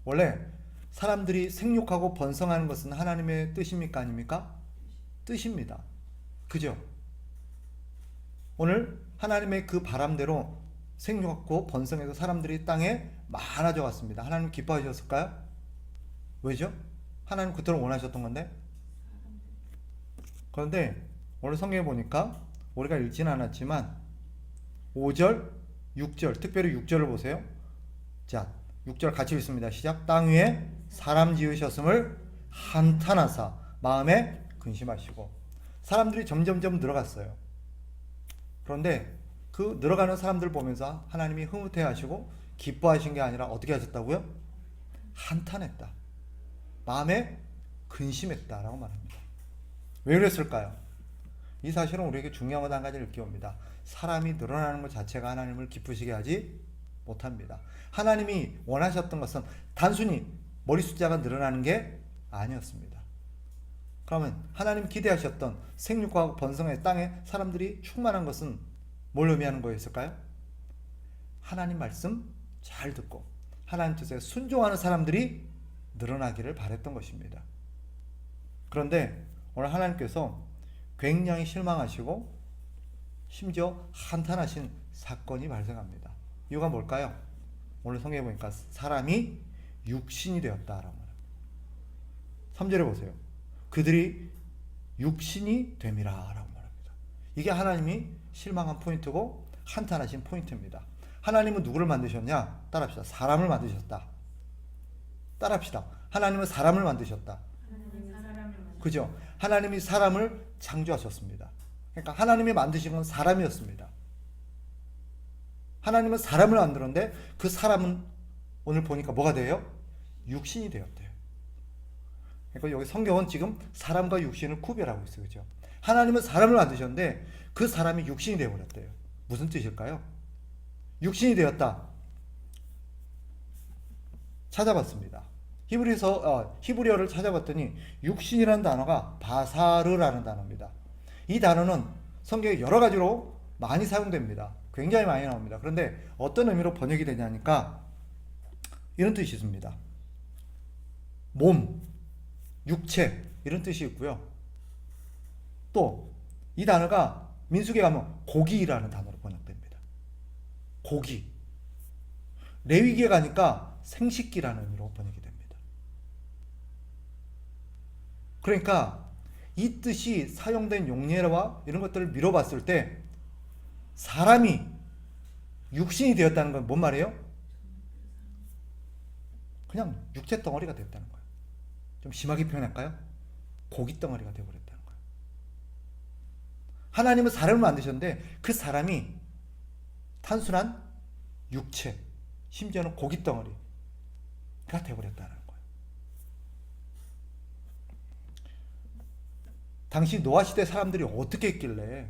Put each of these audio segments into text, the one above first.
원래 사람들이 생육하고 번성하는 것은 하나님의 뜻입니까? 아닙니까? 뜻입니다. 그죠? 오늘 하나님의 그 바람대로 생육하고 번성해서 사람들이 땅에 많아져 갔습니다. 하나님 기뻐하셨을까요? 왜죠? 하나님 그토록 원하셨던 건데. 그런데 오늘 성경에 보니까 우리가 읽지는 않았지만 5절, 6절, 특별히 6절을 보세요. 자, 6절 같이 읽습니다. 시작. 땅 위에 사람 지으셨음을 한탄하사 마음에 근심하시고. 사람들이 점점점 늘어갔어요. 그런데 그 늘어가는 사람들 보면서 하나님이 흐뭇해 하시고 기뻐하신 게 아니라 어떻게 하셨다고요? 한탄했다. 마음에 근심했다라고 말합니다. 왜 그랬을까요? 이 사실은 우리에게 중요한 것 한 가지를 일깨웁니다. 사람이 늘어나는 것 자체가 하나님을 기쁘시게 하지 못합니다. 하나님이 원하셨던 것은 단순히 머리 숫자가 늘어나는 게 아니었습니다. 그러면 하나님 기대하셨던 생육과 번성의 땅에 사람들이 충만한 것은 뭘 의미하는 거였을까요? 하나님 말씀 잘 듣고 하나님 뜻에 순종하는 사람들이 늘어나기를 바랬던 것입니다. 그런데 오늘 하나님께서 굉장히 실망하시고 심지어 한탄하신 사건이 발생합니다. 이유가 뭘까요? 오늘 성경에 보니까 사람이 육신이 되었다라고 말합니다. 3절에 보세요. 그들이 육신이 됨이라 라고 말합니다. 이게 하나님이 실망한 포인트고 한탄하신 포인트입니다. 하나님은 누구를 만드셨냐? 따라합시다. 사람을 만드셨다. 따라합시다. 하나님은 사람을 만드셨다. 그죠? 하나님이 사람을 창조하셨습니다. 그러니까 하나님이 만드신 건 사람이었습니다. 하나님은 사람을 만들었는데 그 사람은 오늘 보니까 뭐가 돼요? 육신이 되었대요. 그러니까 여기 성경은 지금 사람과 육신을 구별하고 있어요. 그죠? 하나님은 사람을 만드셨는데 그 사람이 육신이 되어버렸대요. 무슨 뜻일까요? 육신이 되었다. 찾아봤습니다. 히브리어를 찾아봤더니 육신이라는 단어가 바사르라는 단어입니다. 이 단어는 성경에 여러 가지로 많이 사용됩니다. 굉장히 많이 나옵니다. 그런데 어떤 의미로 번역이 되냐니까 이런 뜻이 있습니다. 몸, 육체 이런 뜻이 있고요. 또 이 단어가 민수기에 가면 고기라는 단어로 번역됩니다. 고기. 레위기에 가니까 생식기라는 의미로 번역이 됩니다. 그러니까 이 뜻이 사용된 용례와 이런 것들을 미뤄봤을 때 사람이 육신이 되었다는 건 뭔 말이에요? 그냥 육체 덩어리가 됐다는 거예요. 좀 심하게 표현할까요? 고기 덩어리가 되어버렸다는 거예요. 하나님은 사람을 만드셨는데 그 사람이 단순한 육체, 심지어는 고기 덩어리가 되어버렸다는 거예요. 당시 노아 시대 사람들이 어떻게 했길래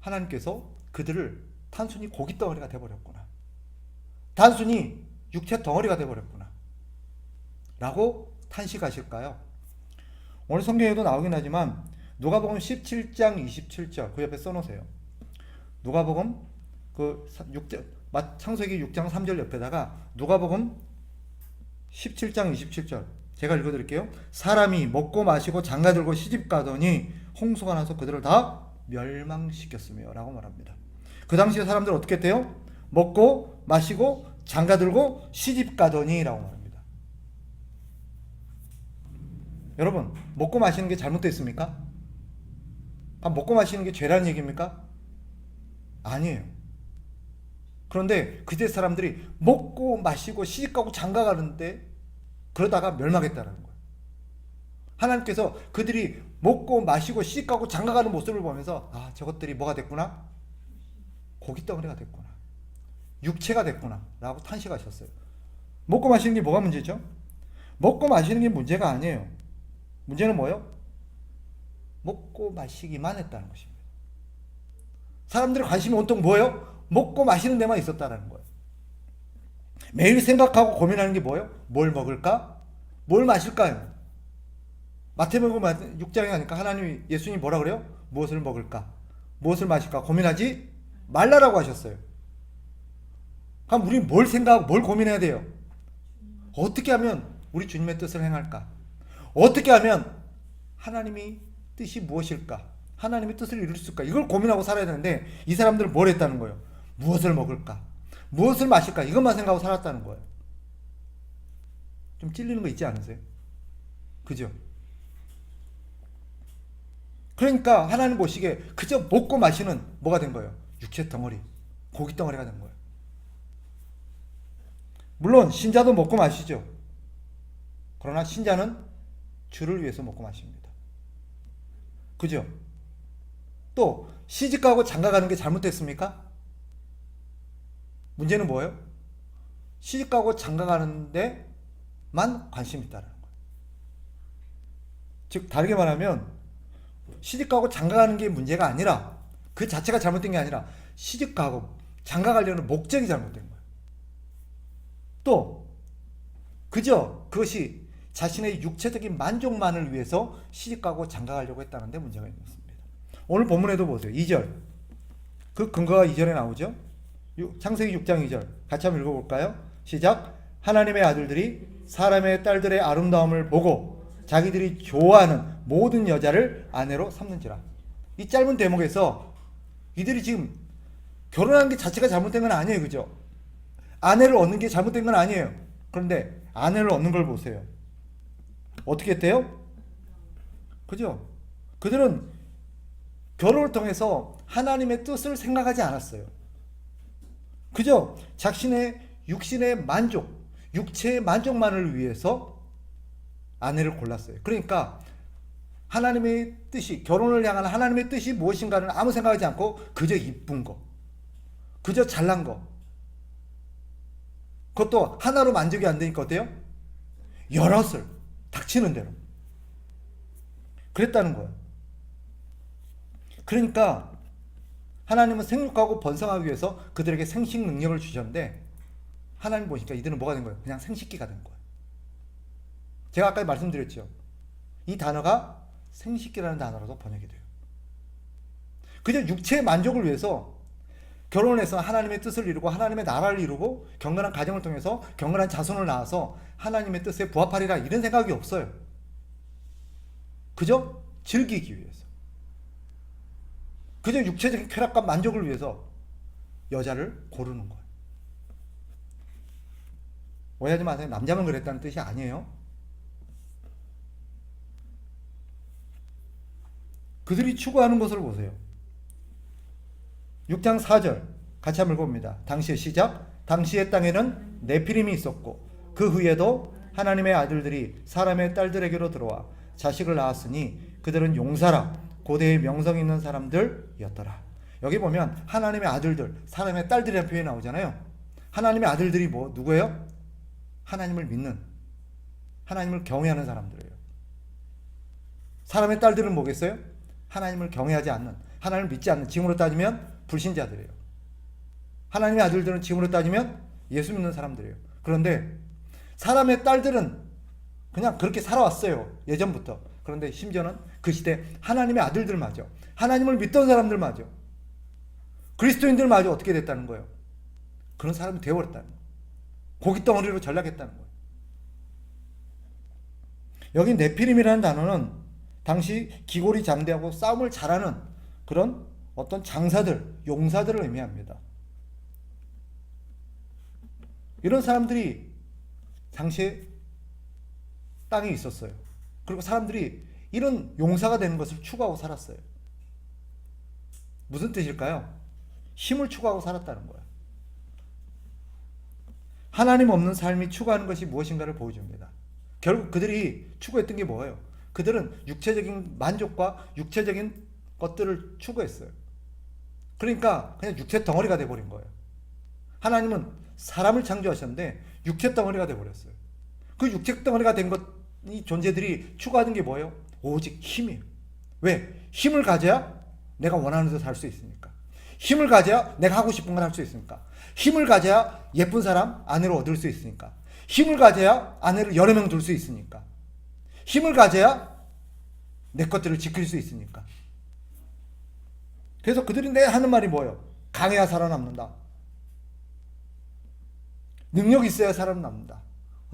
하나님께서 그들을 단순히 고기 덩어리가 되어버렸구나, 단순히 육체 덩어리가 되어버렸구나 라고 탄식하실까요? 오늘 성경에도 나오긴 하지만 누가복음 17장 27절 그 옆에 써놓으세요. 누가복음 창세기 6장 3절 옆에다가 누가복음 17장 27절 제가 읽어드릴게요. 사람이 먹고 마시고 장가들고 시집가더니 홍수가 나서 그들을 다 멸망시켰으며 라고 말합니다. 그 당시에 사람들 어떻게 했대요? 먹고 마시고 장가들고 시집가더니 라고 말합니다. 여러분, 먹고 마시는 게 잘못됐습니까? 먹고 마시는 게 죄라는 얘기입니까? 아니에요. 그런데 그때 사람들이 먹고 마시고 시집가고 장가가는데 그러다가 멸망했다는 거예요. 하나님께서 그들이 먹고 마시고 시집가고 장가가는 모습을 보면서 아, 저것들이 뭐가 됐구나? 고기 덩어리가 됐구나, 육체가 됐구나 라고 탄식하셨어요. 먹고 마시는 게 뭐가 문제죠? 먹고 마시는 게 문제가 아니에요. 문제는 뭐예요? 먹고 마시기만 했다는 것입니다. 사람들의 관심이 온통 뭐예요? 먹고 마시는 데만 있었다는 거예요. 매일 생각하고 고민하는 게 뭐예요? 뭘 먹을까? 뭘 마실까요? 마태복음 6장에 가니까 하나님이, 예수님이 뭐라 그래요? 무엇을 먹을까? 무엇을 마실까? 고민하지 말라라고 하셨어요. 그럼 우리는 뭘 생각하고 뭘 고민해야 돼요? 어떻게 하면 우리 주님의 뜻을 행할까? 어떻게 하면 하나님이 뜻이 무엇일까? 하나님의 뜻을 이룰 수 있을까? 이걸 고민하고 살아야 되는데 이 사람들은 뭘 했다는 거예요? 무엇을 먹을까? 무엇을 마실까? 이것만 생각하고 살았다는 거예요. 좀 찔리는 거 있지 않으세요? 그죠? 그러니까 하나님 보시기에 그저 먹고 마시는 뭐가 된 거예요? 육체 덩어리, 고기 덩어리가 된 거예요. 물론 신자도 먹고 마시죠. 그러나 신자는 주를 위해서 먹고 마십니다. 그죠? 또 시집가고 장가가는 게 잘못됐습니까? 문제는 뭐예요? 시집가고 장가가는 데만 관심이 있다는 거예요. 즉 다르게 말하면 시집가고 장가가는 게 문제가 아니라 그 자체가 잘못된 게 아니라 시집가고 장가가려는 목적이 잘못된 거예요. 또 그저 그것이 자신의 육체적인 만족만을 위해서 시집가고 장가가려고 했다는 데 문제가 있습니다. 오늘 본문에도 보세요. 2절. 그 근거가 2절에 나오죠. 창세기 6장 2절 같이 한번 읽어볼까요? 시작. 하나님의 아들들이 사람의 딸들의 아름다움을 보고 자기들이 좋아하는 모든 여자를 아내로 삼는지라. 이 짧은 대목에서 이들이 지금 결혼하는 게 자체가 잘못된 건 아니에요. 그죠? 아내를 얻는 게 잘못된 건 아니에요. 그런데 아내를 얻는 걸 보세요. 어떻게 했대요? 그죠? 그들은 결혼을 통해서 하나님의 뜻을 생각하지 않았어요. 그저 자신의 육신의 만족, 육체의 만족만을 위해서 아내를 골랐어요. 그러니까 하나님의 뜻이, 결혼을 향한 하나님의 뜻이 무엇인가는 아무 생각하지 않고 그저 이쁜 거, 그저 잘난 거, 그것도 하나로 만족이 안 되니까 어때요? 여럿을 닥치는 대로 그랬다는 거예요. 그러니까 하나님은 생육하고 번성하기 위해서 그들에게 생식 능력을 주셨는데 하나님 보니까 이들은 뭐가 된 거예요? 그냥 생식기가 된 거예요. 제가 아까 말씀드렸죠. 이 단어가 생식기라는 단어로도 번역이 돼요. 그저 육체의 만족을 위해서 결혼을 해서 하나님의 뜻을 이루고 하나님의 나라를 이루고 경건한 가정을 통해서 경건한 자손을 낳아서 하나님의 뜻에 부합하리라 이런 생각이 없어요. 그저 즐기기 위해서. 그저 육체적인 쾌락과 만족을 위해서 여자를 고르는 거예요. 오해하지 마세요. 남자만 그랬다는 뜻이 아니에요. 그들이 추구하는 것을 보세요. 6장 4절 같이 한번 읽어봅니다. 당시의 시작. 당시의 땅에는 네피림이 있었고 그 후에도 하나님의 아들들이 사람의 딸들에게로 들어와 자식을 낳았으니 그들은 용사라 고대의 명성 있는 사람들이었더라. 여기 보면 하나님의 아들들, 사람의 딸들이라는 표현이 나오잖아요. 하나님의 아들들이 누구예요? 하나님을 믿는, 하나님을 경외하는 사람들이에요. 사람의 딸들은 뭐겠어요? 하나님을 경외하지 않는, 하나님을 믿지 않는, 지금으로 따지면 불신자들이에요. 하나님의 아들들은 지금으로 따지면 예수 믿는 사람들이에요. 그런데 사람의 딸들은 그냥 그렇게 살아왔어요. 예전부터. 그런데 심지어는 그 시대 하나님의 아들들마저, 하나님을 믿던 사람들마저, 그리스도인들마저 어떻게 됐다는 거예요? 그런 사람이 되어버렸다는 거예요. 고깃덩어리로 전락했다는 거예요. 여기 네피림이라는 단어는 당시 기골이 장대하고 싸움을 잘하는 그런 어떤 장사들, 용사들을 의미합니다. 이런 사람들이 당시에 땅에 있었어요. 그리고 사람들이 이런 용사가 되는 것을 추구하고 살았어요. 무슨 뜻일까요? 힘을 추구하고 살았다는 거예요. 하나님 없는 삶이 추구하는 것이 무엇인가를 보여줍니다. 결국 그들이 추구했던 게 뭐예요? 그들은 육체적인 만족과 육체적인 것들을 추구했어요. 그러니까 그냥 육체 덩어리가 돼버린 거예요. 하나님은 사람을 창조하셨는데 육체 덩어리가 돼버렸어요. 그 육체 덩어리가 된 이 존재들이 추구하는 게 뭐예요? 오직 힘이에요. 왜? 힘을 가져야 내가 원하는 대로 살 수 있으니까. 힘을 가져야 내가 하고 싶은 걸 할 수 있으니까. 힘을 가져야 예쁜 사람 아내를 얻을 수 있으니까. 힘을 가져야 아내를 여러 명 둘 수 있으니까. 힘을 가져야 내 것들을 지킬 수 있으니까. 그래서 그들이 하는 말이 뭐예요? 강해야 살아남는다. 능력 있어야 살아남는다.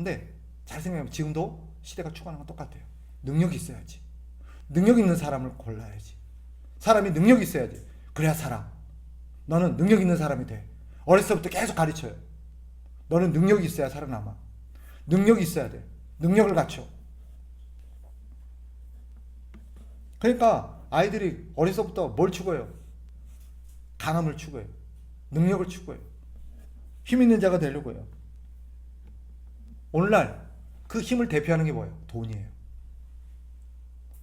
근데 잘 생각해보면 지금도 시대가 추구하는 건 똑같아요. 능력이 있어야지. 능력 있는 사람을 골라야지. 사람이 능력이 있어야지. 그래야 살아. 너는 능력 있는 사람이 돼. 어렸을 때부터 계속 가르쳐요. 너는 능력이 있어야 살아남아. 능력이 있어야 돼. 능력을 갖춰. 그러니까 아이들이 어렸을 때부터 뭘 추구해요? 강함을 추구해요. 능력을 추구해요. 힘 있는 자가 되려고 해요. 오늘날 그 힘을 대표하는 게 뭐예요? 돈이에요.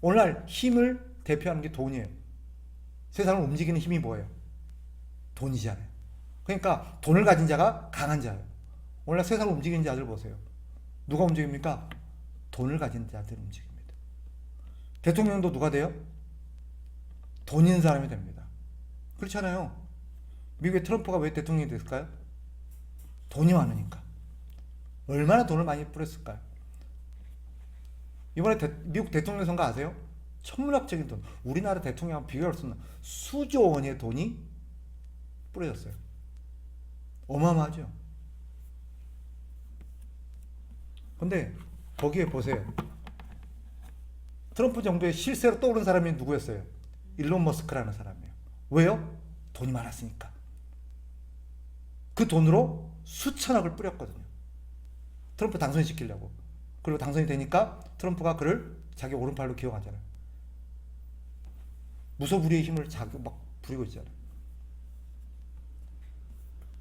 오늘날 힘을 대표하는 게 돈이에요. 세상을 움직이는 힘이 뭐예요? 돈이잖아요. 그러니까 돈을 가진 자가 강한 자예요. 오늘날 세상을 움직이는 자들 보세요. 누가 움직입니까? 돈을 가진 자들 움직입니다. 대통령도 누가 돼요? 돈 있는 사람이 됩니다. 그렇잖아요. 미국의 트럼프가 왜 대통령이 됐을까요? 돈이 많으니까. 얼마나 돈을 많이 뿌렸을까요? 이번에 미국 대통령 선거 아세요? 천문학적인 돈. 우리나라 대통령하고 비교할 수 없는 수조 원의 돈이 뿌려졌어요. 어마어마하죠. 근데 거기에 보세요. 트럼프 정부의 실세로 떠오른 사람이 누구였어요? 일론 머스크라는 사람이에요. 왜요? 돈이 많았으니까. 그 돈으로 수천억을 뿌렸거든요. 트럼프 당선시키려고. 그리고 당선이 되니까 트럼프가 그를 자기 오른팔로 기용하잖아요. 무소불위의 힘을 자기 막 부리고 있잖아요.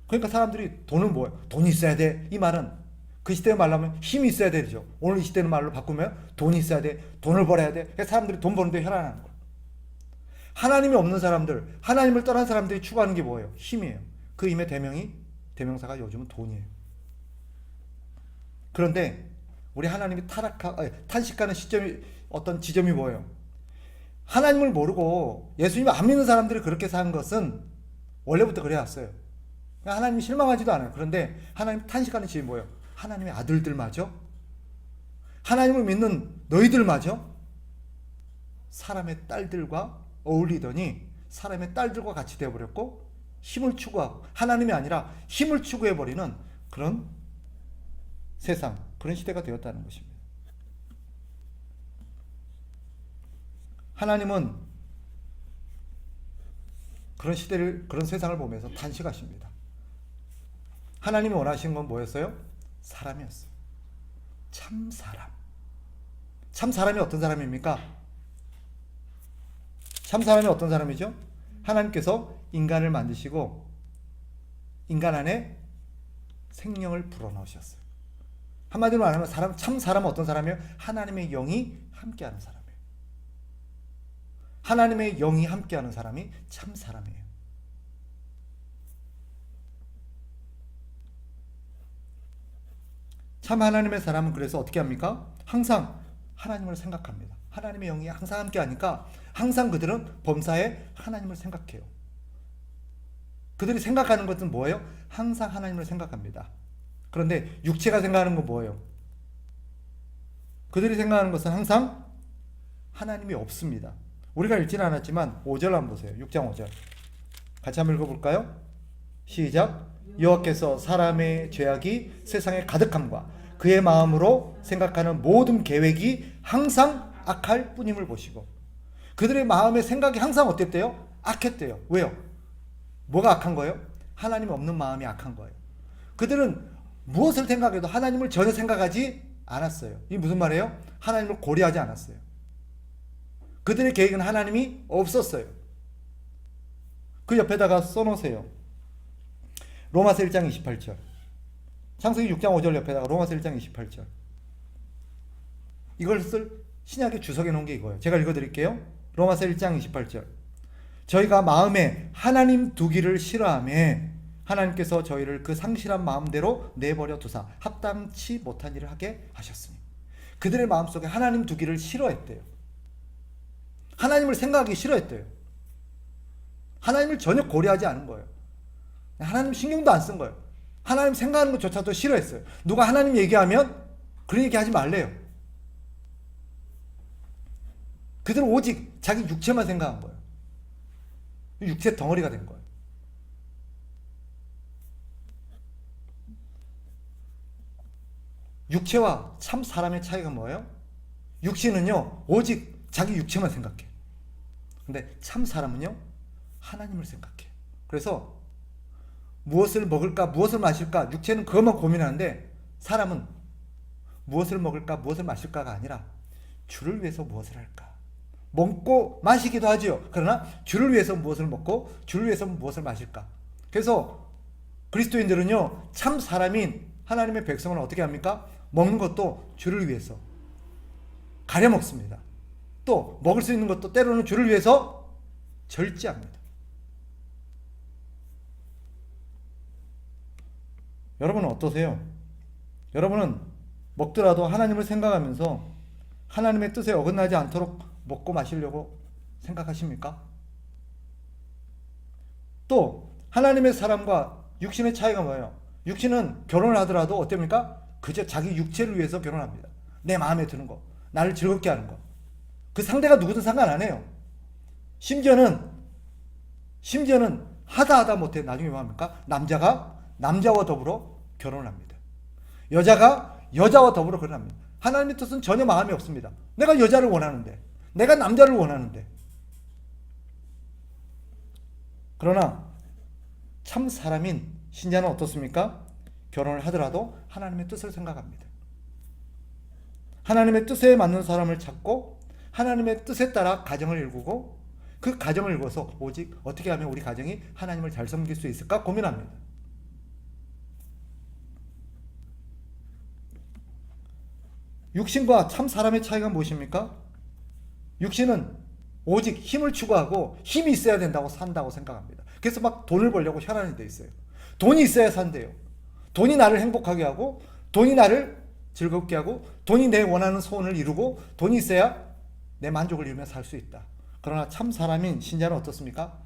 그러니까 사람들이 돈은 뭐예요? 돈이 있어야 돼. 이 말은 그 시대의 말로 하면 힘이 있어야 되죠. 오늘 이 시대의 말로 바꾸면 돈이 있어야 돼. 돈을 벌어야 돼. 그래서 사람들이 돈 버는 데 혈안하는 거예요. 하나님이 없는 사람들, 하나님을 떠난 사람들이 추구하는 게 뭐예요? 힘이에요. 그 힘의 대명사가 요즘은 돈이에요. 그런데 우리 하나님이 탄식하는 시점이 어떤 지점이 뭐예요? 하나님을 모르고 예수님을 안 믿는 사람들이 그렇게 산 것은 원래부터 그래왔어요. 하나님이 실망하지도 않아요. 그런데 하나님 탄식하는 지점이 뭐예요? 하나님의 아들들마저, 하나님을 믿는 너희들마저 사람의 딸들과 어울리더니 사람의 딸들과 같이 되어버렸고 힘을 추구하고 하나님이 아니라 힘을 추구해버리는 그런 세상, 그런 시대가 되었다는 것입니다. 하나님은 그런 시대를, 그런 세상을 보면서 탄식하십니다. 하나님이 원하신 건 뭐였어요? 사람이었어요. 참 사람. 참 사람이 어떤 사람입니까? 참 사람이 어떤 사람이죠? 하나님께서 인간을 만드시고 인간 안에 생명을 불어넣으셨어요. 한마디로 말하면 참 사람은 어떤 사람이에요? 하나님의 영이 함께하는 사람이에요. 하나님의 영이 함께하는 사람이 참 사람이에요. 참 하나님의 사람은 그래서 어떻게 합니까? 항상 하나님을 생각합니다. 하나님의 영이 항상 함께하니까 항상 그들은 범사에 하나님을 생각해요. 그들이 생각하는 것은 뭐예요? 항상 하나님을 생각합니다. 그런데 육체가 생각하는 건 뭐예요? 그들이 생각하는 것은 항상 하나님이 없습니다. 우리가 읽지는 않았지만 5절 한번 보세요. 6장 5절 같이 한번 읽어볼까요? 시작. 여호와께서 사람의 죄악이 세상에 가득함과 그의 마음으로 생각하는 모든 계획이 항상 악할 뿐임을 보시고, 그들의 마음의 생각이 항상 어땠대요? 악했대요. 왜요? 뭐가 악한 거예요? 하나님 없는 마음이 악한 거예요. 그들은 무엇을 생각해도 하나님을 전혀 생각하지 않았어요. 이게 무슨 말이에요? 하나님을 고려하지 않았어요. 그들의 계획은 하나님이 없었어요. 그 옆에다가 써놓으세요. 로마서 1장 28절. 창세기 6장 5절 옆에다가 로마서 1장 28절. 이것을 신약에 주석해 놓은 게 이거예요. 제가 읽어드릴게요. 로마서 1장 28절. 저희가 마음에 하나님 두기를 싫어하며 하나님께서 저희를 그 상실한 마음대로 내버려 두사 합당치 못한 일을 하게 하셨으니. 그들의 마음속에 하나님 두기를 싫어했대요. 하나님을 생각하기 싫어했대요. 하나님을 전혀 고려하지 않은 거예요. 하나님 신경도 안 쓴 거예요. 하나님 생각하는 것조차도 싫어했어요. 누가 하나님 얘기하면 그런 얘기 하지 말래요. 그들은 오직 자기 육체만 생각한 거예요. 육체 덩어리가 된 거예요. 육체와 참 사람의 차이가 뭐예요? 육신은요 오직 자기 육체만 생각해. 근데 참 사람은요 하나님을 생각해. 그래서 무엇을 먹을까 무엇을 마실까, 육체는 그것만 고민하는데 사람은 무엇을 먹을까 무엇을 마실까가 아니라 주를 위해서 무엇을 할까. 먹고 마시기도 하지요. 그러나 주를 위해서 무엇을 먹고 주를 위해서 무엇을 마실까. 그래서 그리스도인들은요 참 사람인 하나님의 백성은 어떻게 합니까? 먹는 것도 주를 위해서 가려 먹습니다. 또 먹을 수 있는 것도 때로는 주를 위해서 절제합니다. 여러분은 어떠세요? 여러분은 먹더라도 하나님을 생각하면서 하나님의 뜻에 어긋나지 않도록 먹고 마시려고 생각하십니까? 또 하나님의 사람과 육신의 차이가 뭐예요? 육신은 결혼을 하더라도 어떻습니까? 그저 자기 육체를 위해서 결혼합니다. 내 마음에 드는 거, 나를 즐겁게 하는 거. 그 상대가 누구든 상관 안 해요. 심지어는 하다 못해 나중에 뭐 합니까? 남자가 남자와 더불어 결혼을 합니다. 여자가 여자와 더불어 결혼합니다. 하나님의 뜻은 전혀 마음이 없습니다. 내가 여자를 원하는데, 내가 남자를 원하는데. 그러나 참 사람인 신자는 어떻습니까? 결혼을 하더라도 하나님의 뜻을 생각합니다. 하나님의 뜻에 맞는 사람을 찾고 하나님의 뜻에 따라 가정을 일구고 그 가정을 일궈서 오직 어떻게 하면 우리 가정이 하나님을 잘 섬길 수 있을까 고민합니다. 육신과 참 사람의 차이가 무엇입니까? 육신은 오직 힘을 추구하고 힘이 있어야 된다고 산다고 생각합니다. 그래서 막 돈을 벌려고 혈안이 돼 있어요. 돈이 있어야 산대요. 돈이 나를 행복하게 하고 돈이 나를 즐겁게 하고 돈이 내 원하는 소원을 이루고 돈이 있어야 내 만족을 이루며 살 수 있다. 그러나 참 사람인 신자는 어떻습니까?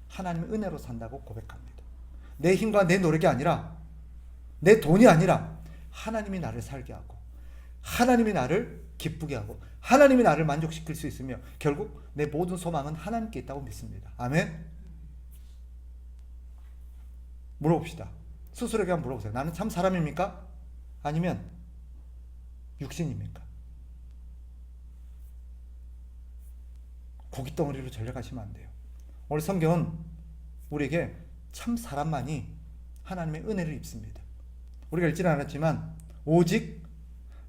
하나님의 은혜로 산다고 고백합니다. 내 힘과 내 노력이 아니라 내 돈이 아니라 하나님이 나를 살게 하고 하나님이 나를 기쁘게 하고 하나님이 나를 만족시킬 수 있으며 결국 내 모든 소망은 하나님께 있다고 믿습니다. 아멘. 물어봅시다. 스스로에게 한번 물어보세요. 나는 참 사람입니까? 아니면 육신입니까? 고깃덩어리로 전략하시면 안 돼요. 오늘 성경은 우리에게 참 사람만이 하나님의 은혜를 입습니다. 우리가 읽지는 않았지만 오직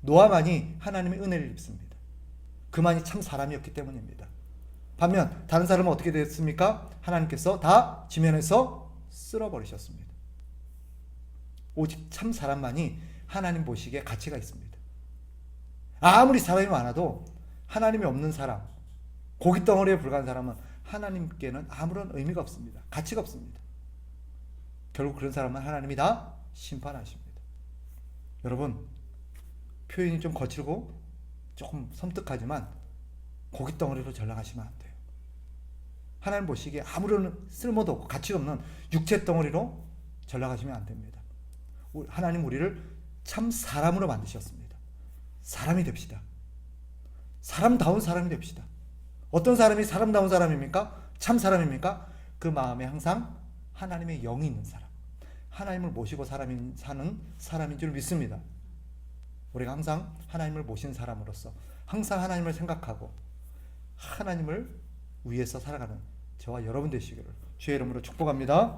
노아만이 하나님의 은혜를 입습니다. 그만이 참 사람이었기 때문입니다. 반면 다른 사람은 어떻게 됐습니까? 하나님께서 다 지면에서 쓸어버리셨습니다. 오직 참 사람만이 하나님 보시기에 가치가 있습니다. 아무리 사람이 많아도 하나님이 없는 사람, 고깃덩어리에 불과한 사람은 하나님께는 아무런 의미가 없습니다. 가치가 없습니다. 결국 그런 사람은 하나님이 다 심판하십니다. 여러분, 표현이 좀 거칠고 조금 섬뜩하지만 고깃덩어리로 전락하시면 안 돼요. 하나님 보시기에 아무런 쓸모도 없고 가치 없는 육체 덩어리로 전락하시면 안 됩니다. 하나님 우리를 참 사람으로 만드셨습니다. 사람이 됩시다. 사람다운 사람이 됩시다. 어떤 사람이 사람다운 사람입니까? 참 사람입니까? 그 마음에 항상 하나님의 영이 있는 사람, 하나님을 모시고 사는 사람인 줄 믿습니다. 우리가 항상 하나님을 모신 사람으로서 항상 하나님을 생각하고 하나님을 위해서 살아가는 저와 여러분 되시기를 주의 이름으로 축복합니다.